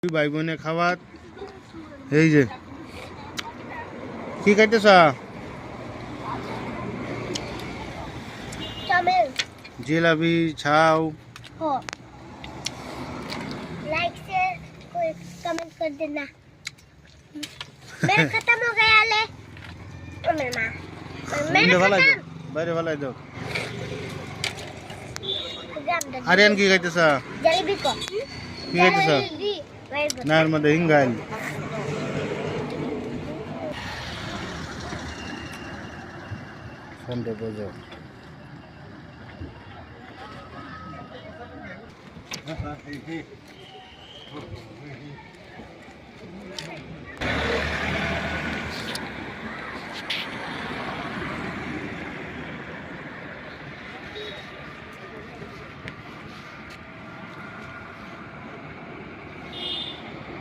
ভাই বোনে খাওয়াত এই যে কি খাইতেছ? জিলাপি ছাও। लाइक से कोई कमेंट कर देना। मेरा खत्म हो गया ले मेरा ভালো দাও বাইরে ভালো দাও। আরিয়ান কি খাইতেছ? जलेबी को কি খাইতেছ? না এর মধ্যে হিঙ্গাইল ফোনটা বোঝো।